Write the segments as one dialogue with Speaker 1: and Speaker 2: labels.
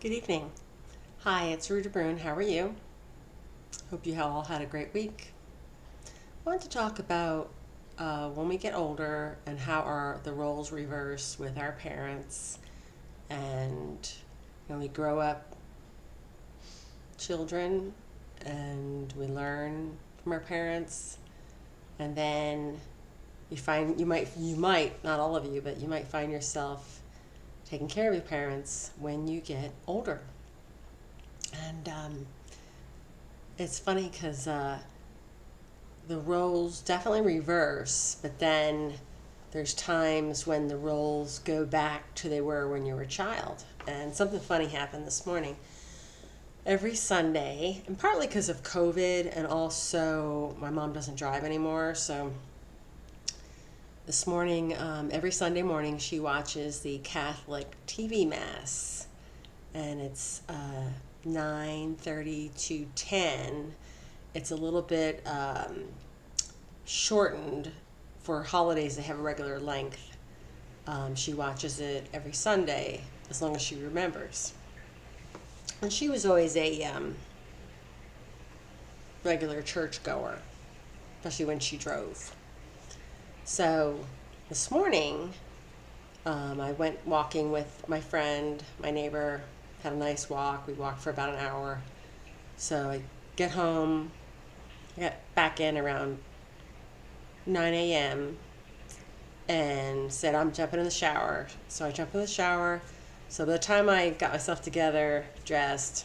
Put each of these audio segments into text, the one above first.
Speaker 1: Good evening. Hi, it's Rita Brune. How are you? Hope you all had a great week. I want to talk about when we get older and how the roles reverse with our parents, and when we grow up children and we learn from our parents, and then you might not all of you, but you might find yourself taking care of your parents when you get older. And it's funny because the roles definitely reverse, but then there's times when the roles go back to they were when you were a child. And something funny happened this morning. Every Sunday, and partly because of COVID, and also my mom doesn't drive anymore, so this morning, every Sunday morning, she watches the Catholic TV Mass, and it's 9:30 to 10. It's a little bit shortened for holidays. They have a regular length. She watches it every Sunday as long as she remembers. And she was always a regular church goer, especially when she drove. So this morning, I went walking with my friend, my neighbor, had a nice walk. We walked for about an hour. So I get home, I got back in around 9 a.m. and said, I'm jumping in the shower. So I jumped in the shower. So by the time I got myself together, dressed,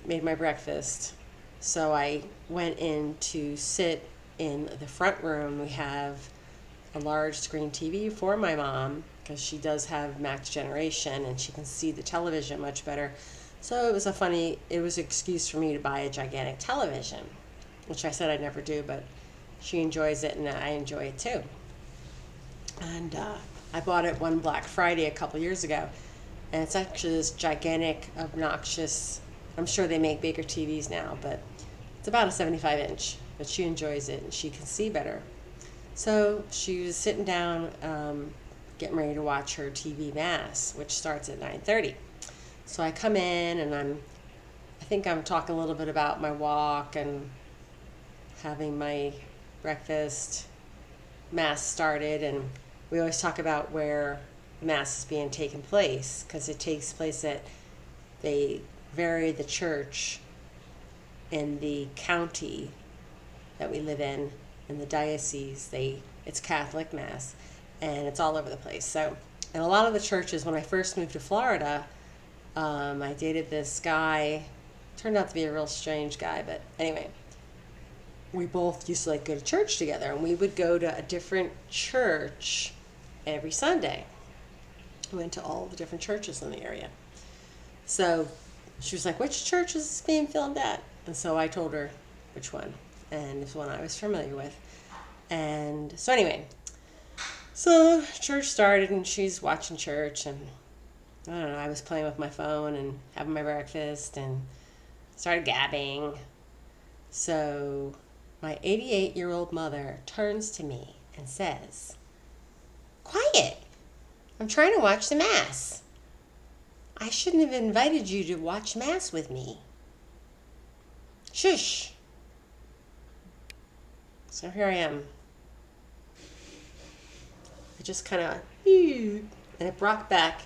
Speaker 1: made my breakfast, so I went in to sit in the front room. We have a large screen TV for my mom because she does have max generation and she can see the television much better. So it was an excuse for me to buy a gigantic television, which I said I'd never do, but she enjoys it and I enjoy it too. And I bought it one Black Friday a couple years ago, and it's actually this gigantic, obnoxious. I'm sure they make bigger TVs now, but it's about a 75-inch. But she enjoys it and she can see better. So she was sitting down, getting ready to watch her TV Mass, which starts at 9:30. So I come in and I think I'm talking a little bit about my walk and having my breakfast. Mass started, and we always talk about where Mass is being taken place because it takes place at they vary the church in the county that we live in the diocese. It's Catholic Mass, and it's all over the place. So, and a lot of the churches, when I first moved to Florida, I dated this guy. Turned out to be a real strange guy, but anyway, we both used to go to church together, and we would go to a different church every Sunday. We went to all the different churches in the area. So she was like, "Which church is this being filmed at?" And so I told her which one, and it's one I was familiar with. And so anyway, so church started, and she's watching church, and I don't know, I was playing with my phone and having my breakfast and started gabbing. So my 88-year-old mother turns to me and says, "Quiet, I'm trying to watch the Mass. I shouldn't have invited you to watch Mass with me. Shush." So here I am. I just kind of, and it brought back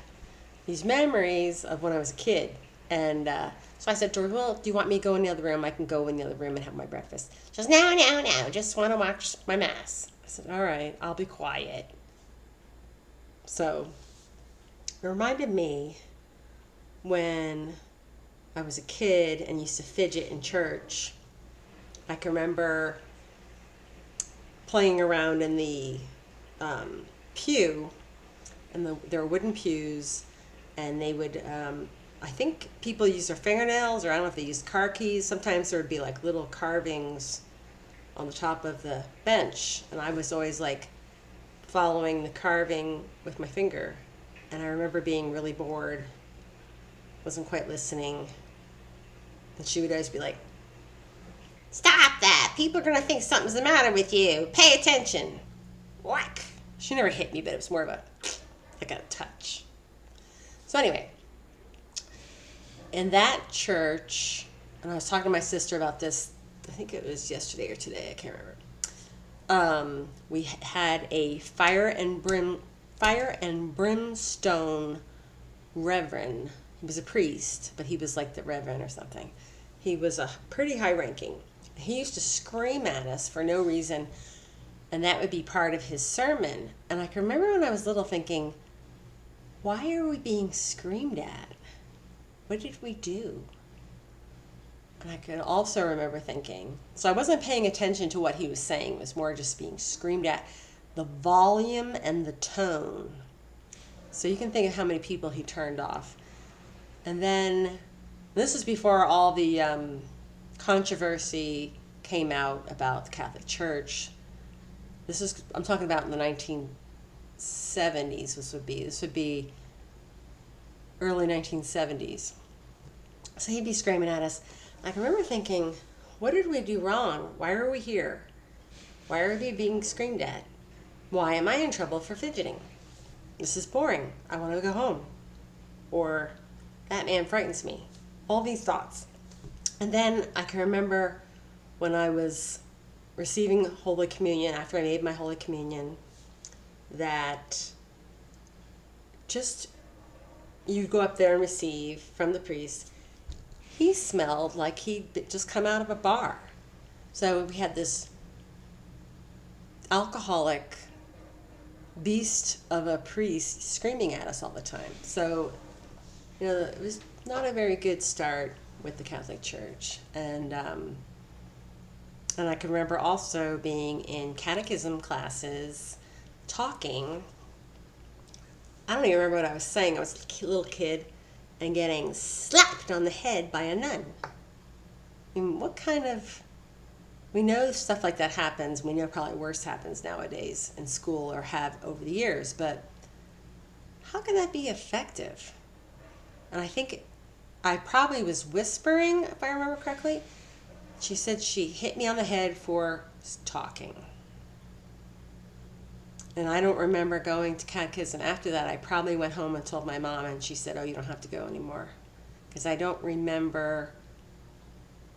Speaker 1: these memories of when I was a kid. And so I said to her, "Well, do you want me to go in the other room? I can go in the other room and have my breakfast." She goes, "No, no, no, just want to watch my Mass." I said, "All right, I'll be quiet." So it reminded me when I was a kid and used to fidget in church. I can remember playing around in the pew, and there were wooden pews, and they would, I think people used their fingernails, or I don't know if they used car keys. Sometimes there would be little carvings on the top of the bench, and I was always following the carving with my finger. And I remember being really bored, wasn't quite listening, and she would always be like, "Stop that! People are going to think something's the matter with you. Pay attention." Whack! She never hit me, but it was more of a touch. So anyway, In that church, and I was talking to my sister about this, I think it was yesterday or today, I can't remember. We had a fire and brimstone reverend. He was a priest, but he was like the reverend or something. He was a pretty high ranking. He used to scream at us for no reason, and that would be part of his sermon. And I can remember when I was little thinking, why are we being screamed at? What did we do? And I can also remember thinking, so I wasn't paying attention to what he was saying, it was more just being screamed at. The volume and the tone. So you can think of how many people he turned off. And then, this is before all the controversy came out about the Catholic Church. I'm talking about in the 1970s, this would be early 1970s. So he'd be screaming at us. I can remember thinking, what did we do wrong? Why are we here? Why are we being screamed at? Why am I in trouble for fidgeting? This is boring. I want to go home. Or, that man frightens me. All these thoughts. And then I can remember when I was receiving Holy Communion, after I made my Holy Communion, that just you go up there and receive from the priest. He smelled like he'd just come out of a bar. So we had this alcoholic beast of a priest screaming at us all the time. So, it was not a very good start with the Catholic Church. And I can remember also being in catechism classes, talking. I don't even remember what I was saying. I was a little kid and getting slapped on the head by a nun. I mean, we know stuff like that happens. We know probably worse happens nowadays in school or have over the years, but how can that be effective? And I think I probably was whispering, if I remember correctly. She said she hit me on the head for talking. And I don't remember going to catechism after that. I probably went home and told my mom, and she said, oh, you don't have to go anymore. Because I don't remember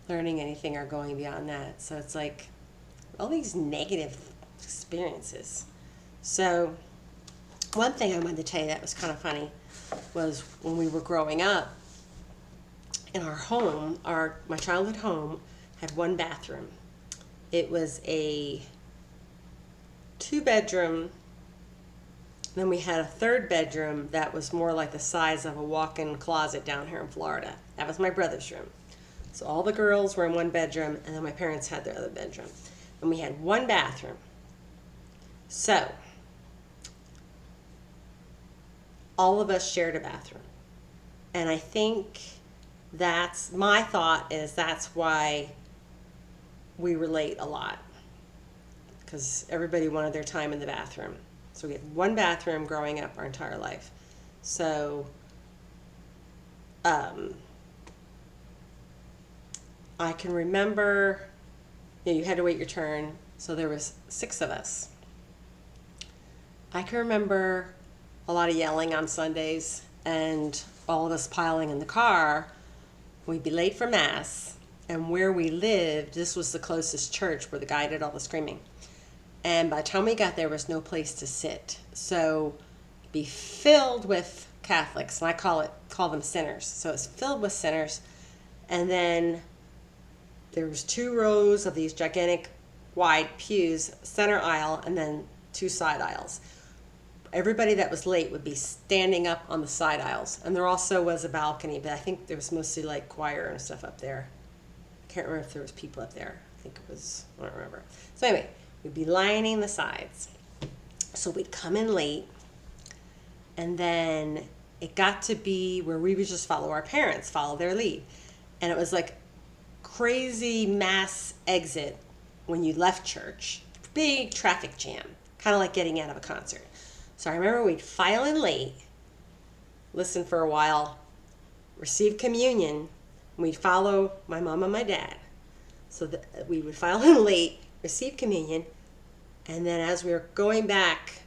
Speaker 1: learning anything or going beyond that. So it's like all these negative experiences. So one thing I wanted to tell you that was kind of funny was when we were growing up, in our home, my childhood home had one bathroom. It was a 2-bedroom. Then we had a 3rd bedroom that was more like the size of a walk-in closet down here in Florida. That was my brother's room. So all the girls were in one bedroom, and then my parents had their other bedroom. And we had one bathroom. So all of us shared a bathroom. And I think my thought is that's why we relate a lot. Because everybody wanted their time in the bathroom. So we had one bathroom growing up our entire life. So I can remember, you had to wait your turn. So there was 6 of us. I can remember a lot of yelling on Sundays and all of us piling in the car. We'd be late for Mass. And where we lived, this was the closest church where the guy did all the screaming. And by the time we got there was no place to sit. So it'd be filled with Catholics, and I call them sinners. So it's filled with sinners. And then there was 2 rows of these gigantic wide pews, center aisle, and then 2 side aisles. Everybody that was late would be standing up on the side aisles. And there also was a balcony, but I think there was mostly like choir and stuff up there. I can't remember if there was people up there. I think it was, I don't remember. So anyway, we'd be lining the sides. So we'd come in late, and then it got to be where we would just follow our parents, follow their lead. And it was like crazy mass exit when you left church. Big traffic jam, kind of like getting out of a concert. So I remember we'd file in late, listen for a while, receive communion, and we'd follow my mom and my dad. So that we would file in late, receive communion, and then as we were going back,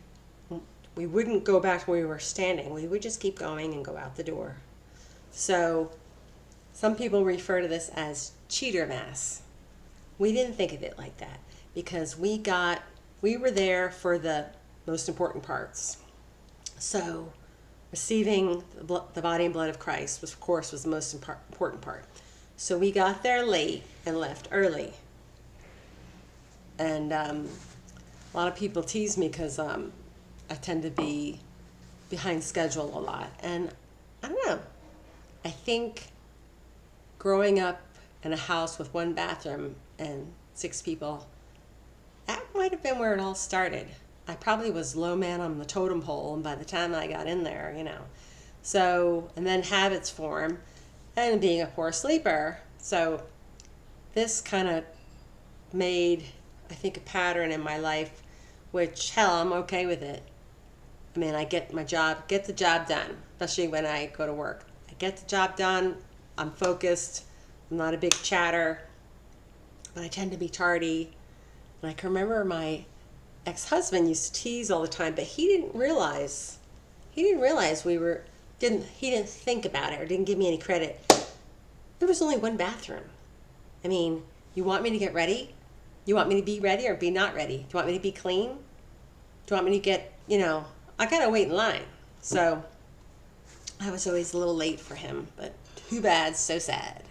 Speaker 1: we wouldn't go back to where we were standing. We would just keep going and go out the door. So Some people refer to this as cheater mass. We didn't think of it like that because we were there for the most important parts. So receiving the body and blood of Christ was, of course, was the most important part. So we got there late and left early. And a lot of people tease me because I tend to be behind schedule a lot. And I don't know. I think growing up in a house with one bathroom and 6 people, that might have been where it all started. I probably was low man on the totem pole, and by the time I got in there, So, and then habits form, and being a poor sleeper. So this kind of made, I think, a pattern in my life, which, hell, I'm okay with it. I mean, I get the job done, especially when I go to work. I get the job done, I'm focused, I'm not a big chatter, but I tend to be tardy. And I can remember my ex-husband used to tease all the time, but he didn't realize he didn't think about it or didn't give me any credit. There was only one bathroom. I mean, you want me to get ready? You want me to be ready or be not ready? Do you want me to be clean? Do you want me to get, I gotta wait in line. So I was always a little late for him, but too bad, so sad.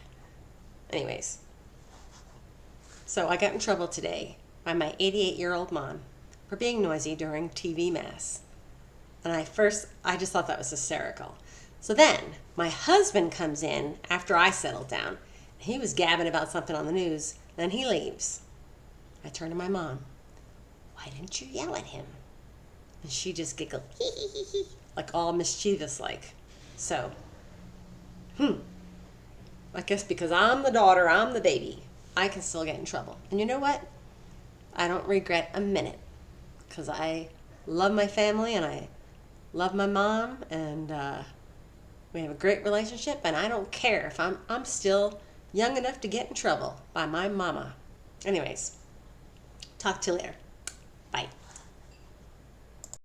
Speaker 1: Anyways, so I got in trouble today by my 88-year-old mom for being noisy during TV mass. And I just thought that was hysterical. So then my husband comes in after I settled down. He was gabbing about something on the news. Then he leaves. I turn to my mom. Why didn't you yell at him? And she just giggled, hee hee hee hee, like all mischievous like. So, I guess because I'm the daughter, I'm the baby, I can still get in trouble. And you know what? I don't regret a minute because I love my family and I love my mom and we have a great relationship, and I don't care if I'm still young enough to get in trouble by my mama. Anyways, talk to you later. Bye.